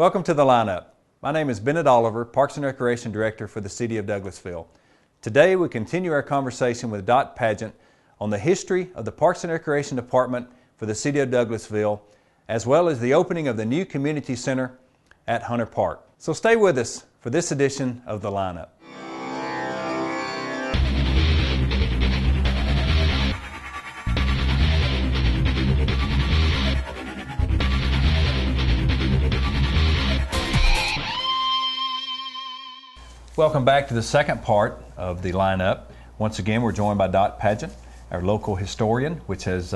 Welcome to the lineup. My name is Bennett Oliver, Parks and Recreation Director for the City of Douglasville. Today we continue our conversation with Dot Pageant on the history of the Parks and Recreation Department for the City of Douglasville, as well as the opening of the new community center at Hunter Park. So stay with us for this edition of the lineup. Welcome back to the second part of the lineup. Once again, we're joined by Dot Pageant, our local historian, which has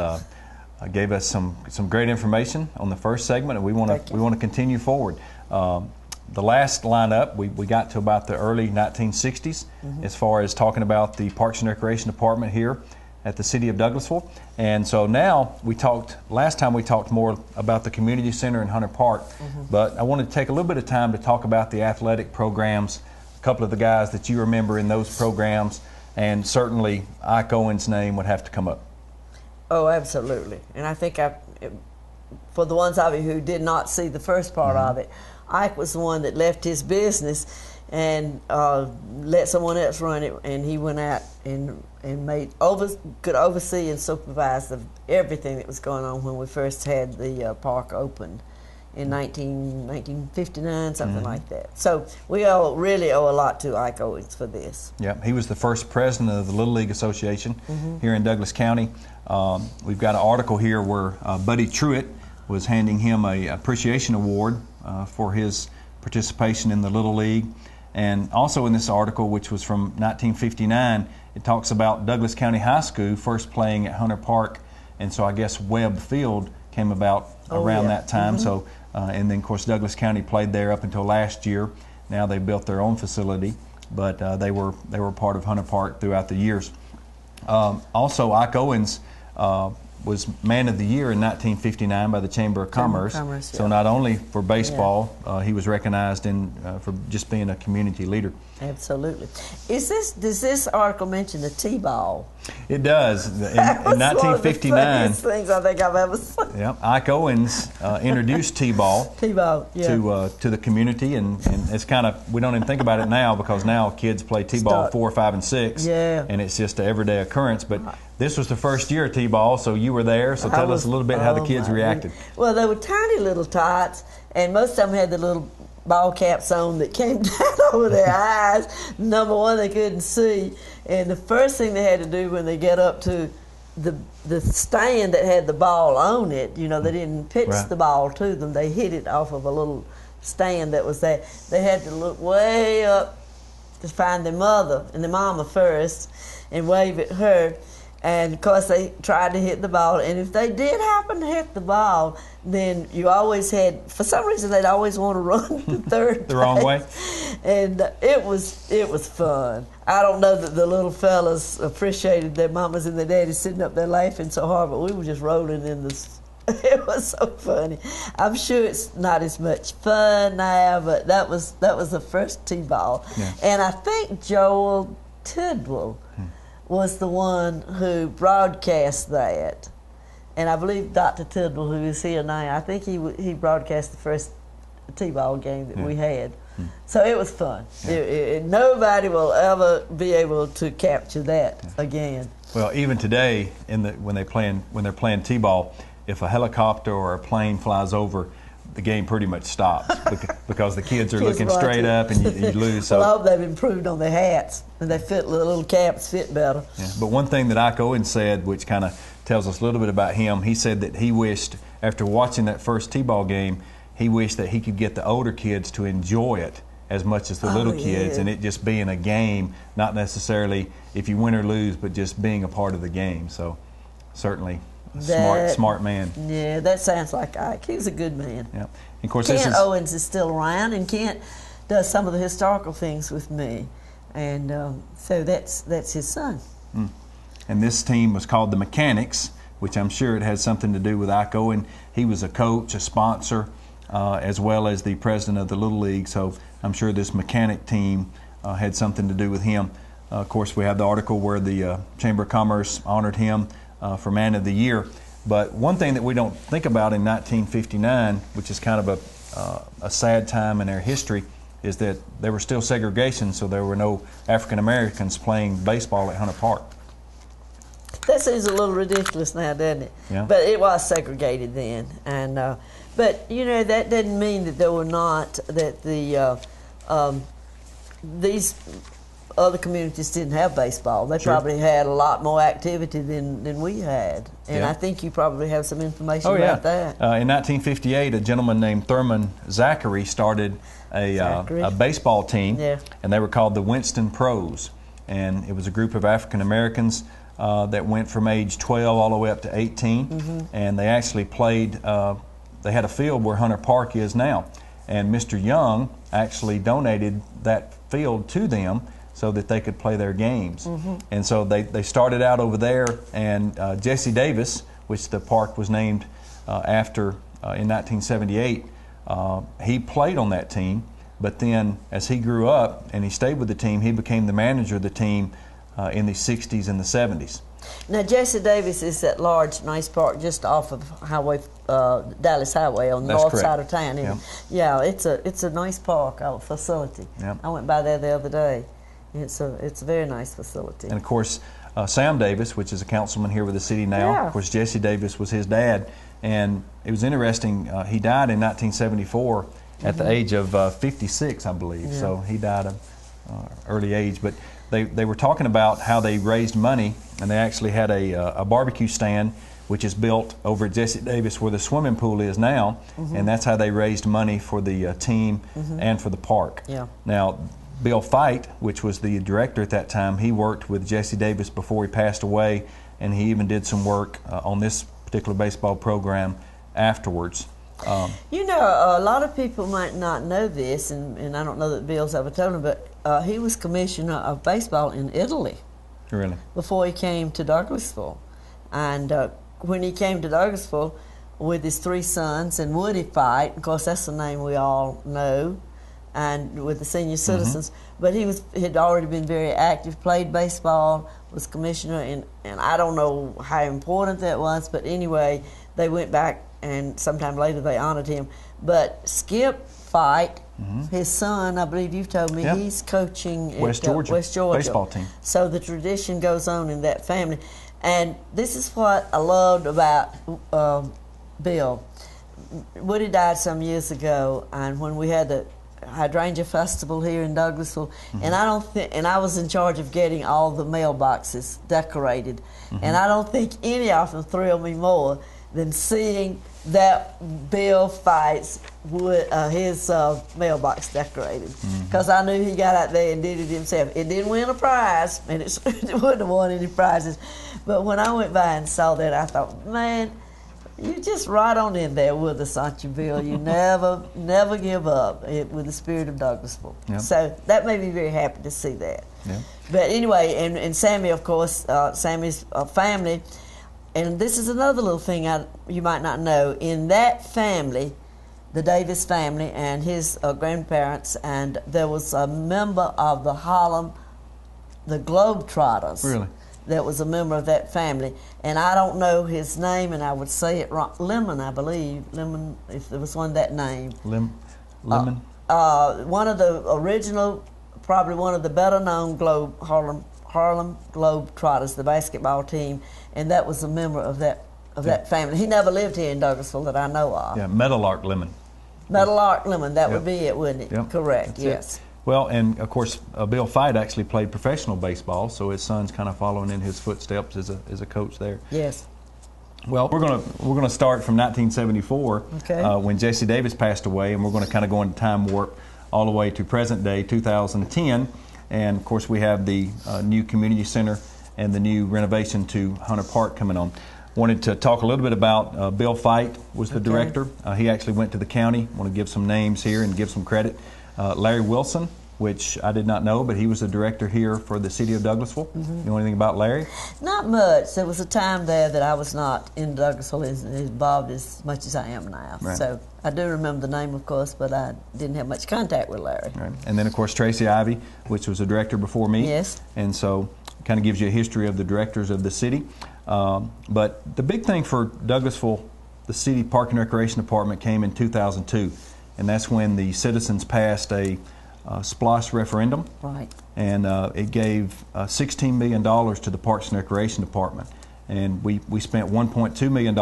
gave us some great information on the first segment, and we want to continue forward. The last lineup, we got to about the early 1960s as far as talking about the Parks and Recreation Department here at the City of Douglasville. And so now last time we talked more about the community center in Hunter Park, but I wanted to take a little bit of time to talk about the athletic programs, a couple of the guys that you remember in those programs, and certainly Ike Owen's name would have to come up. Oh, absolutely. And I think for the ones of you who did not see the first part of it, Ike was the one that left his business and let someone else run it, and he went out and could oversee and supervise everything that was going on when we first had the park opened in 1959, something like that. So we really owe a lot to Ike Owens for this. Yeah, he was the first president of the Little League Association here in Douglas County. We've got an article here where Buddy Truitt was handing him an appreciation award for his participation in the Little League. And also in this article, which was from 1959, it talks about Douglas County High School first playing at Hunter Park, and so I guess Webb Field came about around that time. So, and then of course Douglas County played there up until last year. Now they built their own facility, but they were part of Hunter Park throughout the years. Also, Ike Owens was Man of the Year in 1959 by the Chamber of Commerce. So not only for baseball, he was recognized for just being a community leader. Absolutely. Does this article mention the T-ball? It does. In 1959, one of the funniest things I think I've ever seen. Yeah, Ike Owens introduced T-ball. T-ball, yeah. To the community, and it's kind of, we don't even think about it now because now kids play T-ball 4, 5, and 6, and it's just an everyday occurrence. But this was the first year of T-ball, so you were there. So tell us a little bit how the kids reacted. Well, they were tiny little tots, and most of them had the little ball caps on that came down over their eyes. Number one, they couldn't see. And the first thing they had to do when they get up to the stand that had the ball on it, they didn't pitch the ball to them. They hit it off of a little stand that was there. They had to look way up to find their mother and their mama first and wave at her. And of course they tried to hit the ball, and if they did happen to hit the ball, then you always had, for some reason they'd always want to run to third the wrong way. And it was fun. I don't know that the little fellas appreciated their mamas and their daddies sitting up there laughing so hard, but we were just rolling in this. It was so funny. I'm sure it's not as much fun now, but that was the first T-ball. Yeah. And I think Joel Tidwell was the one who broadcast that, and I believe Dr. Tidwell, who is here now, I think he broadcast the first T-ball game that we had. So it was fun. Nobody will ever be able to capture that again. Well, even today, when they're playing T-ball, if a helicopter or a plane flies over, the game pretty much stops because the kids are looking straight up and you lose. So. Well, I hope they've improved on their hats and the little caps fit better. Yeah. But one thing that Ike Owens said, which kind of tells us a little bit about him, he said that he wished, after watching that first T-ball game, he wished that he could get the older kids to enjoy it as much as the little kids, and it just being a game, not necessarily if you win or lose, but just being a part of the game. So certainly. Smart man. Yeah, that sounds like Ike. He was a good man. Yeah. Of course, Kent Owens is still around, and Kent does some of the historical things with me, and so that's his son. And this team was called the Mechanics, which I'm sure it has something to do with Ike Owen. He was a coach, a sponsor, as well as the president of the Little League. So I'm sure this mechanic team had something to do with him. Of course, we have the article where the Chamber of Commerce honored him for Man of the Year. But one thing that we don't think about in 1959, which is kind of a sad time in their history is that there was still segregation, so there were no African Americans playing baseball at Hunter Park. That seems a little ridiculous now, doesn't it? Yeah. But it was segregated then, and but you know that didn't mean that there were not that these other communities didn't have baseball. They probably had a lot more activity than we had, and I think you probably have some information about that. In 1958, a gentleman named Thurman Zachary started a baseball team, and they were called the Winston Pros, and it was a group of African Americans that went from age 12 all the way up to 18, and they actually played, they had a field where Hunter Park is now, and Mr. Young actually donated that field to them so that they could play their games. And so they started out over there, and Jesse Davis, which the park was named after in 1978, he played on that team, but then as he grew up and he stayed with the team, he became the manager of the team in the 60s and the 70s. Now, Jesse Davis is that large, nice park just off of Dallas Highway on the north side of town. Yeah, it's a nice park, facility. I went by there the other day. It's a very nice facility. And of course, Sam Davis, which is a councilman here with the city now, of course, Jesse Davis was his dad. And it was interesting, he died in 1974 at the age of 56, I believe. So he died at an early age. But they were talking about how they raised money, and they actually had a barbecue stand, which is built over at Jesse Davis where the swimming pool is now, and that's how they raised money for the team and for the park. Now, Bill Fight, which was the director at that time, he worked with Jesse Davis before he passed away, and he even did some work on this particular baseball program afterwards. You know, a lot of people might not know this, and I don't know that Bill's ever told them, but he was commissioner of baseball in Italy. Really? Before he came to Douglasville. And when he came to Douglasville with his 3 sons and Woody Fight, of course that's the name we all know, and with the senior citizens, but he had already been very active, played baseball, was commissioner, and I don't know how important that was, but anyway, they went back and sometime later they honored him. But Skip Fight, his son, I believe you've told me, he's coaching West Georgia baseball team. So the tradition goes on in that family. And this is what I loved about Bill. Woody died some years ago, and when we had the Hydrangea Festival here in Douglasville, and I was in charge of getting all the mailboxes decorated, and I don't think any of them thrilled me more than seeing that Bill Fight's his mailbox decorated, because I knew he got out there and did it himself. It didn't win a prize, and it wouldn't have won any prizes, but when I went by and saw that, I thought, man, you just right on in there with us, aren't you, Bill? You never give up with the spirit of Douglasville. So that made me very happy to see that. But anyway, and Sammy, of course, Sammy's family, and this is another little thing you might not know. In that family, the Davis family and his grandparents, and there was a member of the Harlem, the Globetrotters. Really? That was a member of that family, and I don't know his name, and I would say it wrong. Lemon, I believe. Lemon, if there was one that name. Lemon? One of the original, probably one of the better known Harlem Globetrotters, the basketball team, and that was a member of that family. He never lived here in Douglasville that I know of. Yeah, Meadowlark Lemon. Meadowlark Lemon, that would be it, wouldn't it? Correct, yes. Well, and of course, Bill Fight actually played professional baseball, so his son's kind of following in his footsteps as a coach there. Yes. Well, we're gonna start from 1974, when Jesse Davis passed away, and we're going to kind of go into time warp all the way to present day 2010, and of course we have the new community center and the new renovation to Hunter Park coming on. Wanted to talk a little bit about Bill Fight was the director. He actually went to the county. Want to give some names here and give some credit. Larry Wilson, which I did not know, but he was the director here for the city of Douglasville. You know anything about Larry? Not much. There was a time there that I was not in Douglasville as involved as much as I am now. Right. So I do remember the name, of course, but I didn't have much contact with Larry. Right. And then, of course, Tracy Ivy, which was a director before me. Yes. And so kind of gives you a history of the directors of the city. But the big thing for Douglasville, the city Park and Recreation Department, came in 2002. and that's when the citizens passed a SPLOST referendum. Right. And it gave $16 million to the Parks and Recreation Department. And we spent $1.2 million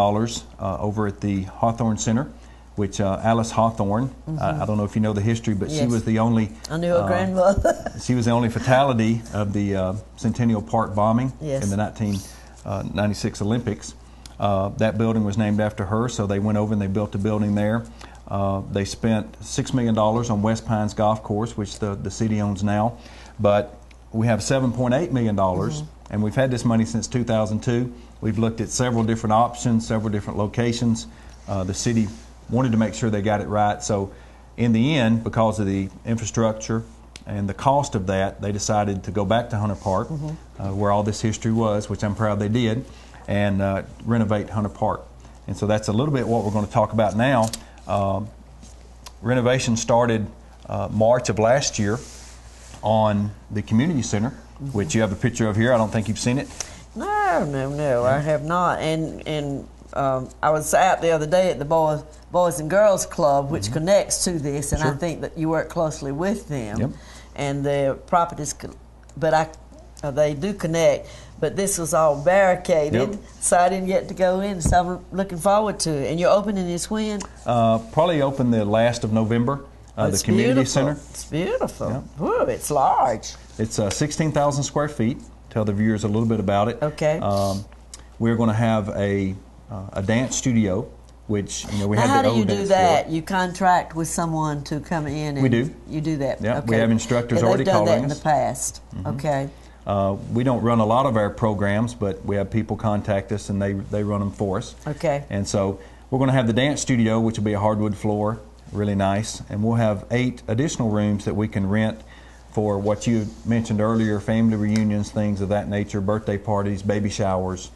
over at the Hawthorne Center, which Alice Hawthorne, I don't know if you know the history, but she was the only... I knew her grandmother. She was the only fatality of the Centennial Park bombing Yes. in the 1996 Olympics. That building was named after her, so they went over and they built a building there. They spent $6 million on West Pines Golf Course, which the city owns now. But we have $7.8 million, and we've had this money since 2002. We've looked at several different options, several different locations. The city wanted to make sure they got it right. So in the end, because of the infrastructure and the cost of that, they decided to go back to Hunter Park, where all this history was, which I'm proud they did, and renovate Hunter Park. And so that's a little bit what we're going to talk about now. Renovation started March of last year on the community center, which you have a picture of here. I don't think you've seen it. No, I have not. And I was out the other day at the Boys and Girls Club, which connects to this, and I think that you work closely with them. Yep. And the properties, but they do connect. But this was all barricaded, so I didn't get to go in. So I'm looking forward to it. And you're opening this when? Probably open the last of November. The community center. It's beautiful. Yep. Whoa, it's large. It's 16,000 square feet. Tell the viewers a little bit about it. Okay. We're going to have a dance studio, which we now, had the old dance how do you do that? floor. You contract with someone to come in. And we do. You do that. Yeah. Okay. We have instructors and already calling us. They've done that in the past. Okay. We don't run a lot of our programs, but we have people contact us and they run them for us. Okay. And so we're going to have the dance studio, which will be a hardwood floor, really nice, and we'll have 8 additional rooms that we can rent for what you mentioned earlier, family reunions, things of that nature, birthday parties, baby showers.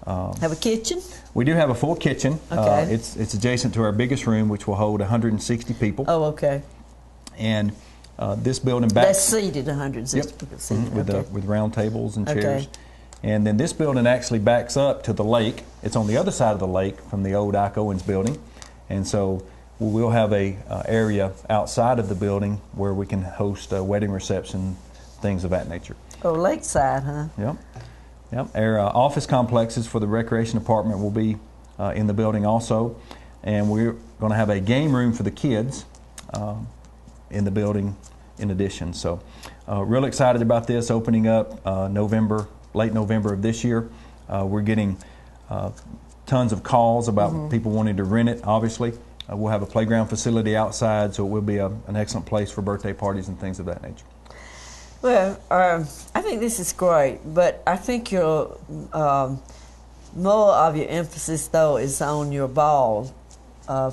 Have a kitchen? We do have a full kitchen. Okay. It's adjacent to our biggest room, which will hold 160 people. Oh, okay. And this building back... That's seated, 160 people seated. With round tables and chairs. Okay. And then this building actually backs up to the lake. It's on the other side of the lake from the old Ike Owens building. And so we'll have a area outside of the building where we can host a wedding reception, things of that nature. Oh, lakeside, huh? Yep. Our office complexes for the recreation department will be in the building also. And we're going to have a game room for the kids in the building in addition. So real excited about this opening up late November of this year. We're getting tons of calls about people wanting to rent it, obviously. We'll have a playground facility outside, so it will be an excellent place for birthday parties and things of that nature. Well, I think this is great, but I think your more of your emphasis, though, is on your ball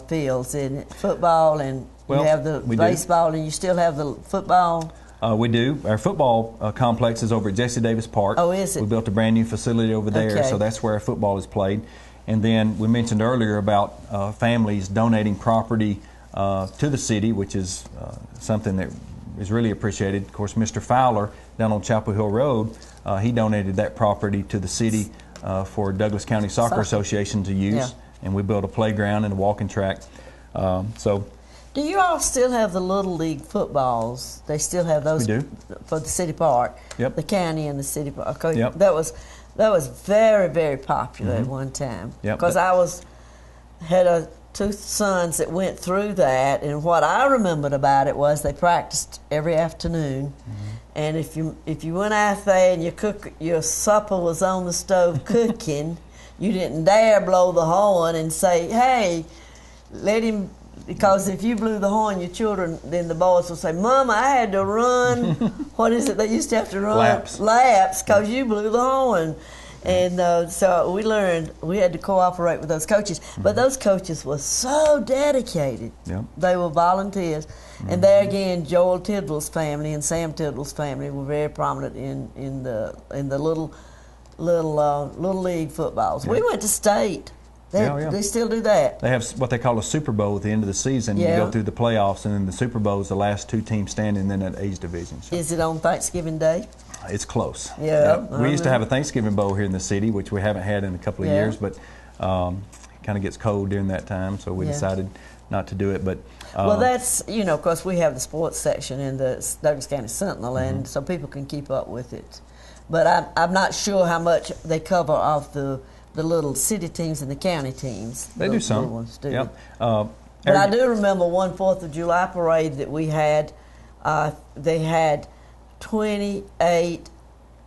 fields, isn't it? Football, and you have the baseball, and you still have the football? We do. Our football complex is over at Jesse Davis Park. Oh, is it? We built a brand new facility over there, so that's where our football is played. And then we mentioned earlier about families donating property to the city, which is something that is really appreciated. Of course, Mr. Fowler down on Chapel Hill Road, he donated that property to the city for Douglas County Soccer Association to use, and we built a playground and a walking track. Do you all still have the Little League footballs? They still have those we do. For the city park, Yep. the county and the city park. Okay. Yep. That was very, very popular at one time. Yep. Because had 2 sons that went through that, and what I remembered about it was they practiced every afternoon. And if you went out there and your supper was on the stove cooking, you didn't dare blow the horn and say, "Hey, let him." Because if you blew the horn, your children, then the boys will say, "Mama, I had to run." What is it they used to have to run? Laps, because you blew the horn. And so we learned we had to cooperate with those coaches. But those coaches were so dedicated. Yep. They were volunteers. And there again, Joel Tidwell's family and Sam Tidwell's family were very prominent in the little league footballs. Yep. We went to state. They still do that. They have what they call a Super Bowl at the end of the season. You go through the playoffs, and then the Super Bowl is the last 2 teams standing, then that age division. So is it on Thanksgiving Day? It's close. Yeah. We used to have a Thanksgiving Bowl here in the city, which we haven't had in a couple of years, but it kind of gets cold during that time, so we decided not to do it. But well, that's, you know, of course we have the sports section in the Douglas County Sentinel, and so people can keep up with it. But I'm not sure how much they cover of the little city teams and the county teams. They do some. Ones, do. Yep. But I do remember one 4th of July parade that we had. They had 28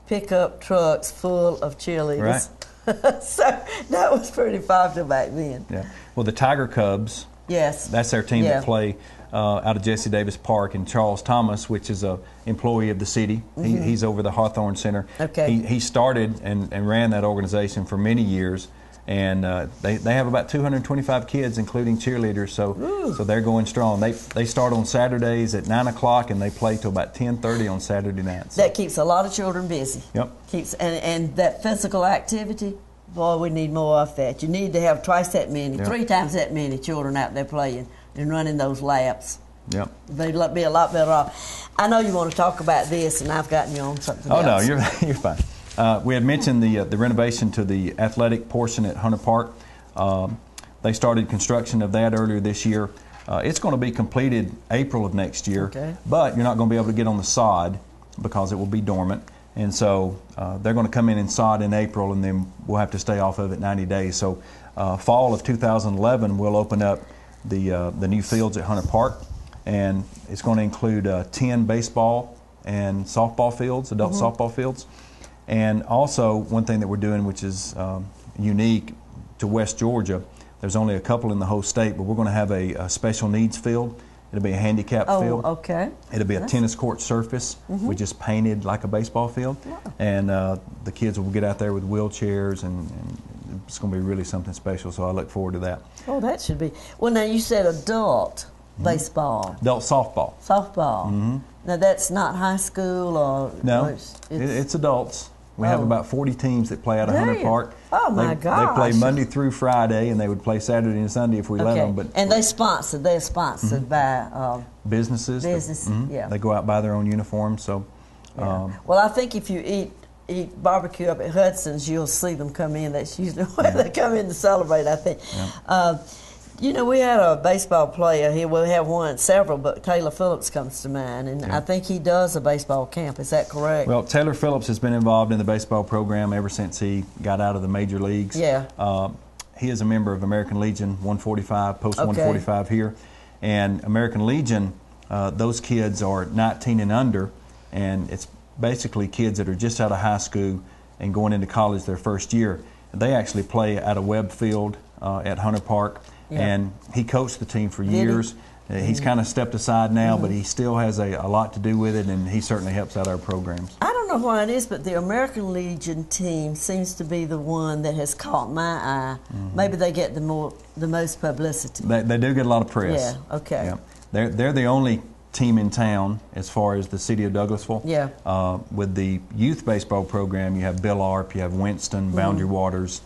pickup trucks full of cheerleaders. Right. So that was pretty popular back then. Yeah. Well, the Tiger Cubs. Yes. That's their team that play out of Jesse Davis Park, and Charles Thomas, which is a employee of the city. He's over the Hawthorne Center. Okay. He started and ran that organization for many years, and they have about 225 kids, including cheerleaders. So they're going strong. They start on Saturdays at 9 o'clock, and they play till about 10:30 on Saturday nights. That keeps a lot of children busy. Yep. Keeps and that physical activity. Boy, we need more of that. You need to have twice that many, 3 times that many children out there playing and running those laps. Yep. They'd be a lot better off. I know you want to talk about this, and I've gotten you on something else. Oh, no, you're fine. We had mentioned the renovation to the athletic portion at Hunter Park. They started construction of that earlier this year. It's going to be completed April of next year, but you're not going to be able to get on the sod because it will be dormant. And so they're going to come in and sod in April, and then we'll have to stay off of it 90 days. So fall of 2011, we'll open up the new fields at Hunter Park, and it's going to include 10 baseball and softball fields, adult softball fields. And also one thing that we're doing, which is unique to West Georgia, there's only a couple in the whole state, but we're going to have a special needs field. It'll be a handicap field. Okay. It'll be a tennis court surface, which is painted like a baseball field. Wow. And the kids will get out there with wheelchairs, and it's going to be really something special, so I look forward to that. Oh, that should be. Well, now you said adult baseball. Adult softball. Softball. Now that's not high school or... No, it's adults. We have about 40 teams that play out of Hunter Park. Oh, my gosh. They play Monday through Friday, and they would play Saturday and Sunday if we let them. But and they're sponsored by... businesses. Yeah. They go out and buy their own uniforms. So, well, I think if you eat barbecue up at Hudson's, you'll see them come in. That's usually where they come in to celebrate, I think. Yeah. You know, we had a baseball player here. We have several, but Taylor Phillips comes to mind, and I think he does a baseball camp. Is that correct? Well, Taylor Phillips has been involved in the baseball program ever since he got out of the major leagues. Yeah. He is a member of American Legion 145, Post 145 here. And American Legion, those kids are 19 and under, and it's basically kids that are just out of high school and going into college their first year. They actually play at a Webb Field at Hunter Park. And he coached the team for years. He's kind of stepped aside now, but he still has a lot to do with it, and he certainly helps out our programs. I don't know why it is, but the American Legion team seems to be the one that has caught my eye. Maybe they get the most publicity. They do get a lot of press. Yeah, okay. Yeah. They're the only team in town as far as the city of Douglasville. Yeah. With the youth baseball program, you have Bill Arp, you have Winston, Boundary Waters,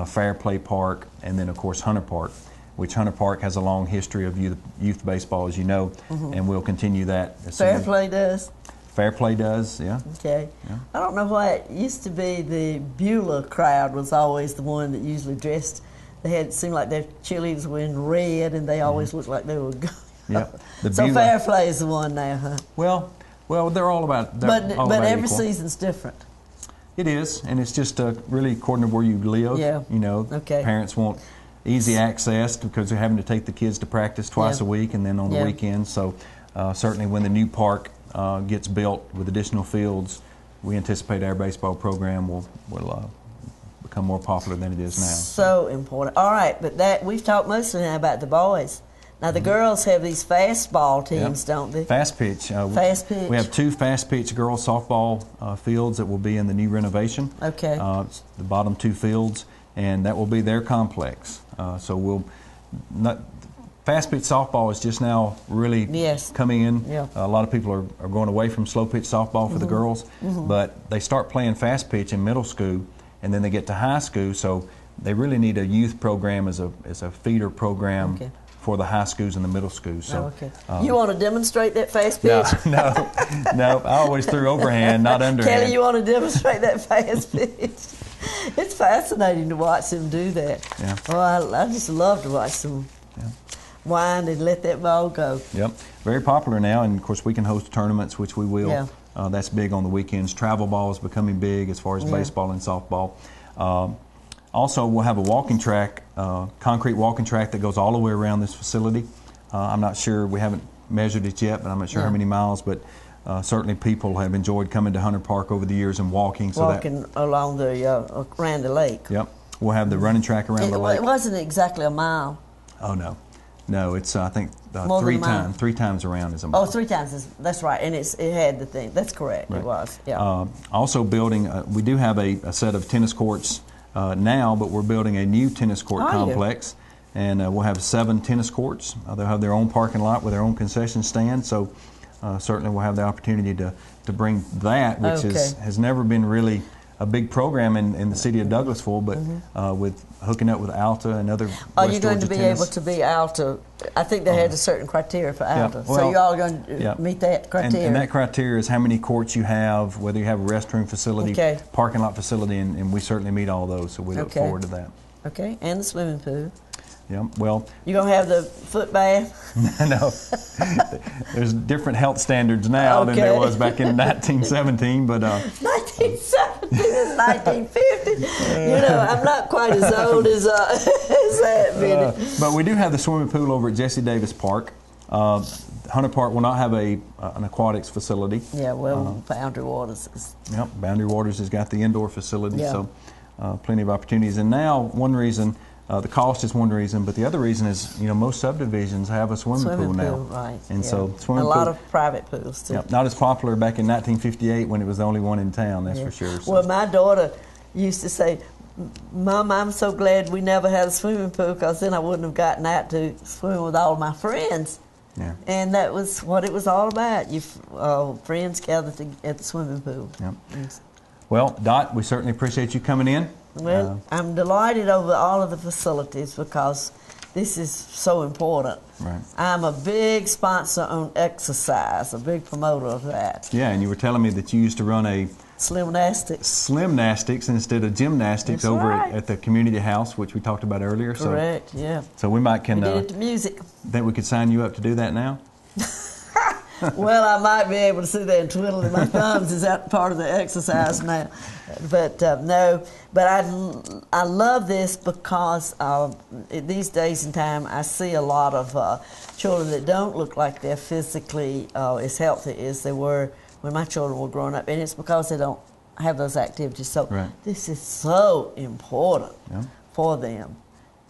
Fair Play Park, and then, of course, Hunter Park, which Hunter Park has a long history of youth baseball, as you know, and we'll continue that. Fair Play does? Fair Play does, yeah. Okay. Yeah. I don't know why it used to be the Beulah crowd was always the one that usually dressed. It seemed like their cheerleaders were in red, and they always looked like they were good. Yeah. So Fair Play is the one now, huh? Well, they're all about. But every season's different. It is, and it's just really according to where you live. Yeah. You know, parents want easy access because they're having to take the kids to practice twice a week and then on the weekends. So certainly when the new park gets built with additional fields, we anticipate our baseball program will become more popular than it is now. So important. All right, but we've talked mostly now about the boys. Now the girls have these fastball teams, don't they? Fast pitch. Fast pitch. We have 2 fast pitch girls softball fields that will be in the new renovation. Okay. It's the bottom 2 fields, and that will be their complex. So fast pitch softball is just now really coming in. Yeah. A lot of people are going away from slow pitch softball for the girls, but they start playing fast pitch in middle school, and then they get to high school. So they really need a youth program as a feeder program for the high schools and the middle schools. So, you want to demonstrate that fast pitch? No. I always threw overhand, not underhand. Kelly, you want to demonstrate that fast pitch? It's fascinating to watch them do that. Yeah. Oh, I just love to watch them. Yeah. wind and let that ball go. Yep, very popular now, and of course we can host tournaments, which we will. Yeah. That's big on the weekends. Travel ball is becoming big as far as baseball and softball. Also, we'll have a walking track, concrete walking track that goes all the way around this facility. I'm not sure, we haven't measured it yet, but I'm not sure how many miles, but certainly people have enjoyed coming to Hunter Park over the years and walking. Along the, around the lake. Yep. We'll have the running track around the lake. It wasn't exactly a mile. Oh, no. No, it's, I think, More than a mile. three times around is a mile. Oh, 3 times, that's right, and it had the thing. That's correct, Right. It was, yeah. Also building, we do have a set of tennis courts now, but we're building a new tennis court complex. And we'll have 7 tennis courts. They'll have their own parking lot with their own concession stand. So certainly we'll have the opportunity to bring that, which has never been really a big program in the city of Douglasville, but with hooking up with Alta and other Are you going to be able to be Alta? I think they had a certain criteria for Alta. Well, so you all are going to meet that criteria? And that criteria is how many courts you have, whether you have a restroom facility, parking lot facility, and we certainly meet all those, so we look forward to that. Okay, and the swimming pool. Yeah, well. You gonna have the foot bath? No, there's different health standards now than there was back in 1917, but 1917 is 1950. You know, I'm not quite as old as that, Benny. But we do have the swimming pool over at Jesse Davis Park. Hunter Park will not have an aquatics facility. Yeah, well, Boundary Waters is. Yep, Boundary Waters has got the indoor facility, so plenty of opportunities. And now, one reason. The cost is one reason, but the other reason is, you know, most subdivisions have a swimming pool now. Right. And so swimming pool. A lot of private pools, too. Yep, not as popular back in 1958 when it was the only one in town, that's for sure. So. Well, my daughter used to say, Mom, I'm so glad we never had a swimming pool, because then I wouldn't have gotten out to swim with all my friends. Yeah. And that was what it was all about. You friends gathered at the swimming pool. Yep. Well, Dot, we certainly appreciate you coming in. Well, I'm delighted over all of the facilities, because this is so important. Right. I'm a big sponsor on exercise, a big promoter of that. Yeah, and you were telling me that you used to run a Slimnastics instead of gymnastics over at the community house, which we talked about earlier. Correct, yeah. So we might can. We did it to music. Think we could sign you up to do that now? Well, I might be able to sit there and twiddle my thumbs. Is that part of the exercise now? But no. But I love this because these days and time I see a lot of children that don't look like they're physically as healthy as they were when my children were growing up, and it's because they don't have those activities. So this is so important for them.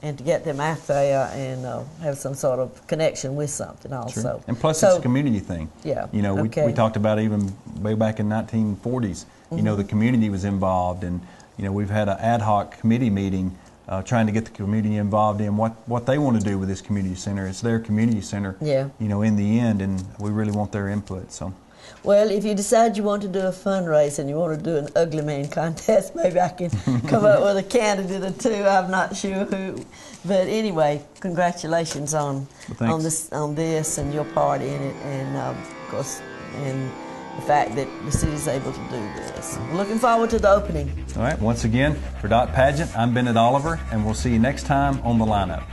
And to get them out there and have some sort of connection with something also. Sure. And plus it's a community thing. Yeah. You know, we talked about even way back in 1940s, you know, the community was involved, and, you know, we've had an ad hoc committee meeting trying to get the community involved in what they want to do with this community center. It's their community center, you know, in the end, and we really want their input. So. Well, if you decide you want to do a fundraiser and you want to do an ugly man contest, maybe I can come up with a candidate or two. I'm not sure who, but anyway, congratulations on this and your part in it, and of course, and the fact that the city's able to do this. Looking forward to the opening. All right. Once again, for Dot Pageant, I'm Bennett Oliver, and we'll see you next time on The Lineup.